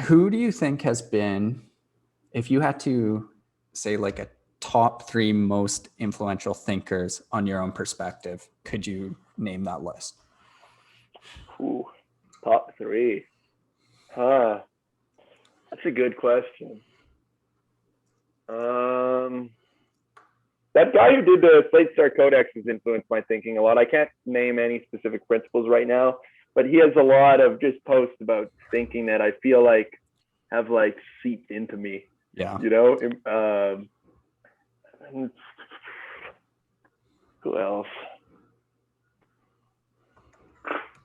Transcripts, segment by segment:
Who do you think has been, if you had to say like a top 3 most influential thinkers on your own perspective, could you name that list? Ooh, top three. Huh. That's a good question. Um, that guy who did the Slate Star Codex has influenced my thinking a lot. I can't name any specific principles right now, but he has a lot of just posts about thinking that I feel like have like seeped into me. Yeah. You know, who else?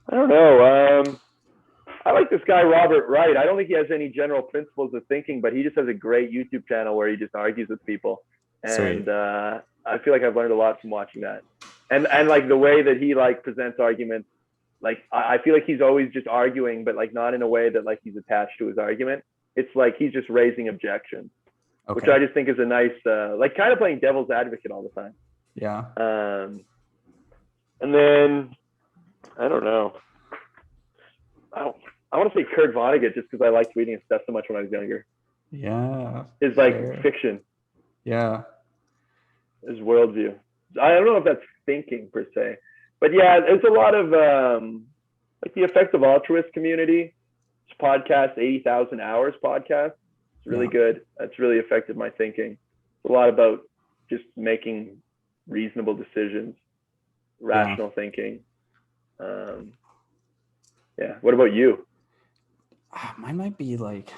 I don't know. I like this guy Robert Wright. I don't think he has any general principles of thinking, but he just has a great YouTube channel where he just argues with people, Sweet. and I feel like I've learned a lot from watching that. And like the way that he like presents arguments, like I feel like he's always just arguing, but like not in a way that like he's attached to his argument. It's like he's just raising objections, which Okay. I just think is a nice, like kind of playing devil's advocate all the time. Yeah. And then I don't know. I want to say Kurt Vonnegut just because I liked reading his stuff so much when I was younger. Yeah. His like Fair. fiction, Yeah. his worldview. I don't know if that's thinking per se, but yeah, there's a lot of like the Effective Altruist community. This podcast, 80,000 Hours podcast. It's really good. That's really affected my thinking. It's a lot about just making reasonable decisions, rational thinking. Yeah. What about you? Mine might be like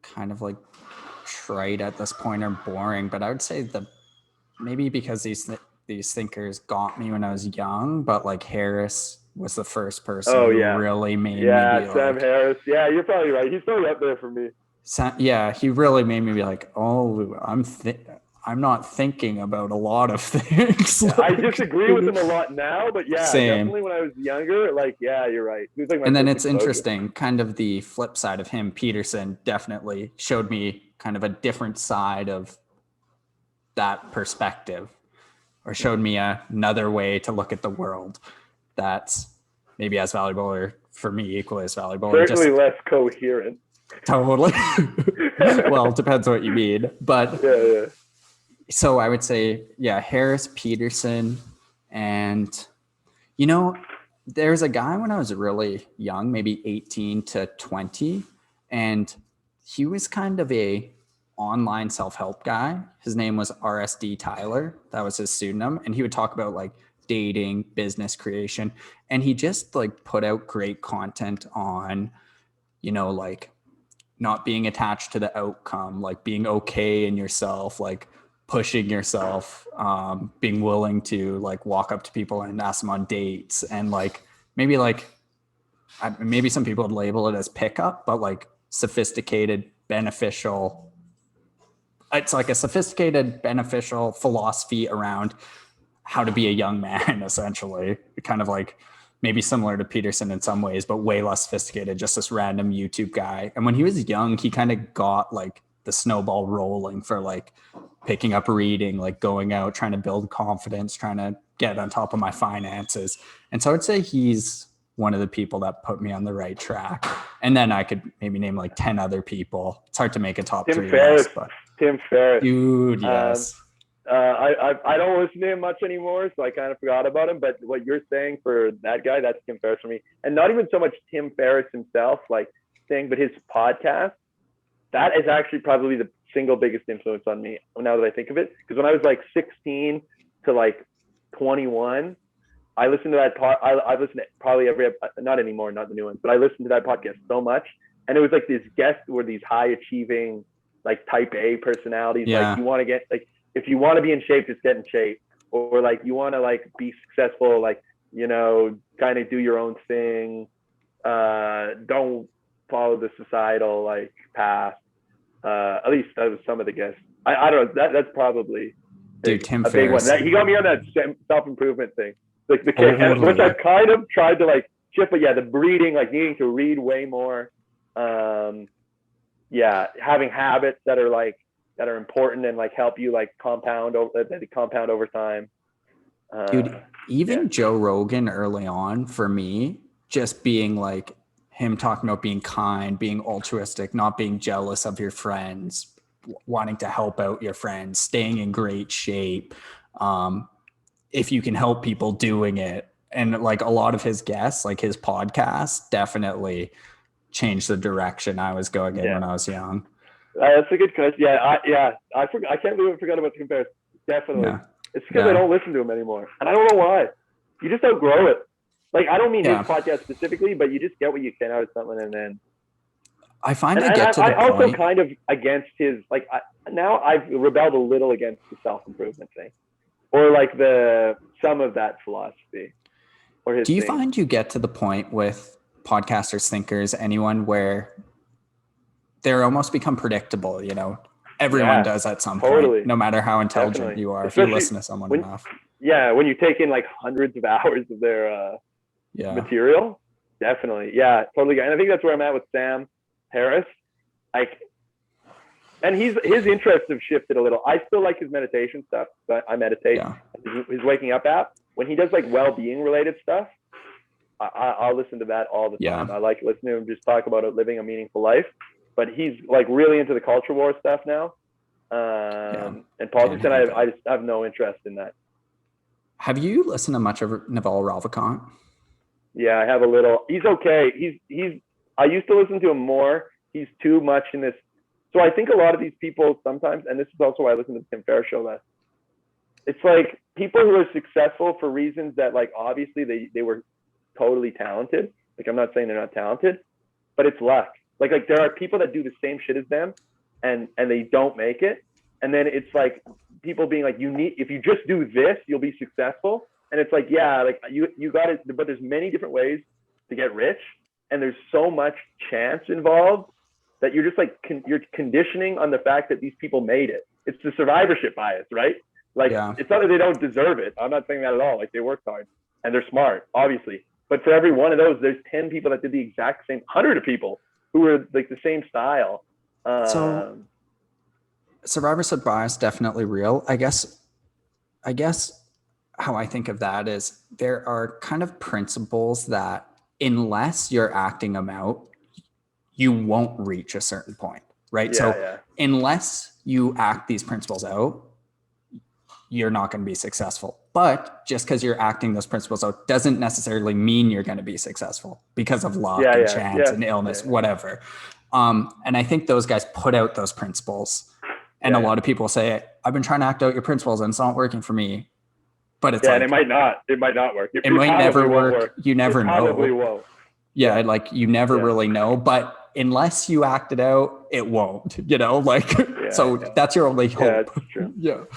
kind of like trite at this point or boring, but I would say maybe because these thinkers got me when I was young, but like Harris was the first person who really made me be Sam like, Harris. Yeah, you're probably right. He's probably up there for me. He really made me be like, oh, I'm not thinking about a lot of things. Yeah, I disagree with him a lot now, but yeah, Same. definitely when I was younger, like, yeah, you're right. He was like my And then first it's exposure. interesting, kind of the flip side of him, Peterson definitely showed me kind of a different side of that perspective, or showed me another way to look at the world that's maybe as valuable, or for me equally as valuable. Certainly less coherent. Totally. Well, it depends what you mean. But yeah. So I would say, yeah, Harris, Peterson, and there's a guy when I was really young, maybe 18 to 20, and he was kind of a online self-help guy. His name was RSD Tyler. That was his pseudonym. And he would talk about like dating, business creation. And he just like put out great content on, like not being attached to the outcome, like being okay in yourself, like pushing yourself, being willing to like walk up to people and ask them on dates, and like maybe some people would label it as pickup, but like sophisticated, beneficial. It's like a sophisticated, beneficial philosophy around how to be a young man, essentially. Kind of like maybe similar to Peterson in some ways, but way less sophisticated, just this random YouTube guy. And when he was young, he kind of got like the snowball rolling for like picking up reading, like going out, trying to build confidence, trying to get on top of my finances. And so I'd say he's one of the people that put me on the right track. And then I could maybe name like 10 other people. It's hard to make a top 3 list, but Tim Ferris. Dude, yes. I don't listen to him much anymore, so I kind of forgot about him. But what you're saying for that guy, that's Tim Ferris for me. And not even so much Tim Ferris himself, like saying, but his podcast, that is actually probably the single biggest influence on me now that I think of it. Because when I was like 16 to like 21, I listened to that I've listened to probably not anymore, not the new ones, but I listened to that podcast so much. And it was like these guests were these high achieving, like type A personalities. Yeah. Like you want to get like, if you want to be in shape, just get in shape. Or like you want to like be successful, like, kind of do your own thing. Don't follow the societal like path. At least that was some of the guests. I don't know. That's probably Tim a Ferris. big one. He got me on that self-improvement thing. Like which I've kind of tried to like shift, but yeah, the reading, like needing to read way more. Yeah, having habits that are important and like help you like compound over time. Dude, even Joe Rogan early on for me, just being like him talking about being kind, being altruistic, not being jealous of your friends, wanting to help out your friends, staying in great shape. If you can help people, doing it. And like a lot of his guests, like his podcast definitely changed the direction I was going in when I was young. That's a good question. I can't believe I forgot about the comparison. Definitely. Yeah. It's because I don't listen to him anymore. And I don't know why. You just outgrow it. Like, I don't mean his podcast specifically, but you just get what you can out of something. And then I find I get to the point. I also kind of against his, like, now I've rebelled a little against the self-improvement thing, or like some of that philosophy. Or his Do you find you get to the point with podcasters, thinkers, anyone where they're almost become predictable, you know? Everyone does at some point, no matter how intelligent you are, especially if you listen to someone enough. Yeah, when you take in like hundreds of hours of their material, definitely. Yeah, totally. And I think that's where I'm at with Sam Harris. Like, and his interests have shifted a little. I still like his meditation stuff, but I meditate. Yeah. His waking up app. When he does like well-being related stuff, I'll listen to that all the time. I like listening to him just talk about living a meaningful life. But he's like really into the culture war stuff now, and politics, and I just have no interest in that. Have you listened to much of Naval Ravikant? Yeah, I have a little. He's okay. He's. I used to listen to him more. He's too much in this. So I think a lot of these people sometimes, and this is also why I listen to the Tim Ferriss show less. It's like people who are successful for reasons that, like, obviously they were totally talented. Like, I'm not saying they're not talented, but it's luck. Like there are people that do the same shit as them and they don't make it. And then it's like people being like, if you just do this, you'll be successful. And it's like, yeah, like you got it, but there's many different ways to get rich. And there's so much chance involved that you're just like, you're conditioning on the fact that these people made it. It's the survivorship bias, right? Like, it's not that they don't deserve it. I'm not saying that at all. Like, they worked hard and they're smart, obviously. But for every one of those, there's 10 people that did the exact same, 100 of people who were like the same style. So survivorship bias, definitely real. I guess how I think of that is there are kind of principles that unless you're acting them out, you won't reach a certain point, right? Unless you act these principles out, you're not going to be successful. But just because you're acting those principles out doesn't necessarily mean you're going to be successful because of luck and chance and illness, whatever. And I think those guys put out those principles. And a lot of people say, I've been trying to act out your principles and it's not working for me. But it's and it might not work. It might never work. You never know. Probably won't. Yeah, like you never really know. But unless you act it out, it won't, you know, like, that's your only hope. Yeah, that's true.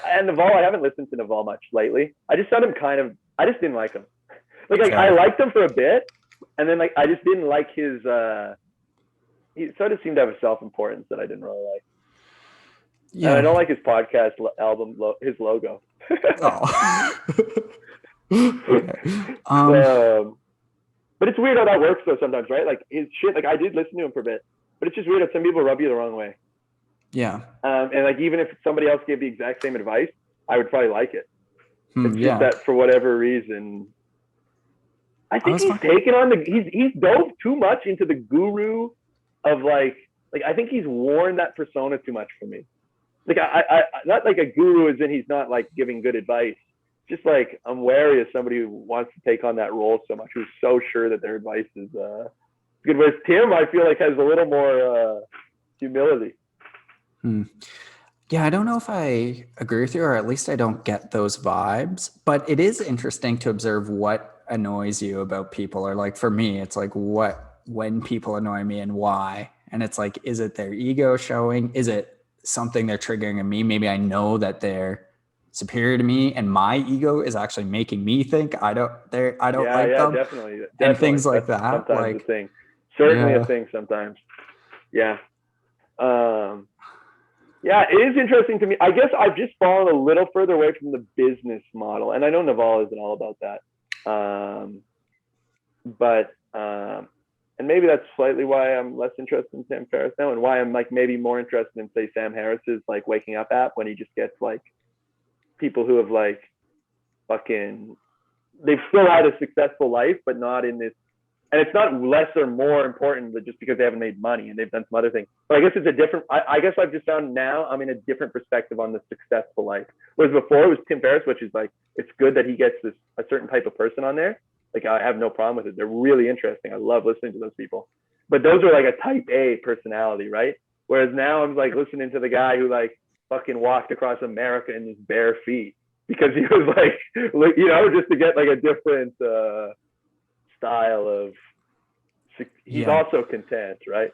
And Naval, I haven't listened to Naval much lately. I just found him I just didn't like him. Like I liked him for a bit, and then like I just didn't like his. He sort of seemed to have a self-importance that I didn't really like. Yeah, and I don't like his podcast album, his logo. But it's weird how that works though sometimes, right? Like his shit. Like I did listen to him for a bit, but it's just weird that some people rub you the wrong way. Yeah. And like even if somebody else gave the exact same advice, I would probably like it. It's just that for whatever reason, I think he's taken on he's dove too much into the guru of like I think he's worn that persona too much for me. Like I not like a guru as in he's not like giving good advice. Just like I'm wary of somebody who wants to take on that role so much, who's so sure that their advice is good. Whereas Tim, I feel like has a little more humility. Yeah, I don't know if I agree with you, or at least I don't get those vibes. But it is interesting to observe what annoys you about people. Or like for me, it's like when people annoy me and why. And it's like, is it their ego showing? Is it something they're triggering in me? Maybe I know that they're superior to me, and my ego is actually making me think I don't like them. Definitely. And things like that. Sometimes like, a thing. Certainly a thing sometimes. Yeah. Yeah, it is interesting to me. I guess I've just fallen a little further away from the business model. And I know Naval isn't all about that. And maybe that's slightly why I'm less interested in Sam Ferris now, and why I'm like maybe more interested in, say, Sam Harris's like waking up app, when he just gets like people who have like they've still had a successful life, but not in this and it's not less or more important just because they haven't made money and they've done some other things. But I guess it's a different. I guess I've just found now I'm in a different perspective on the successful life. Whereas before it was Tim Ferriss, which is like it's good that he gets a certain type of person on there. Like I have no problem with it. They're really interesting. I love listening to those people. But those are like a type A personality, right? Whereas now I'm like listening to the guy who like fucking walked across America in his bare feet because he was like, you know, just to get like a different style of. He's also content, right?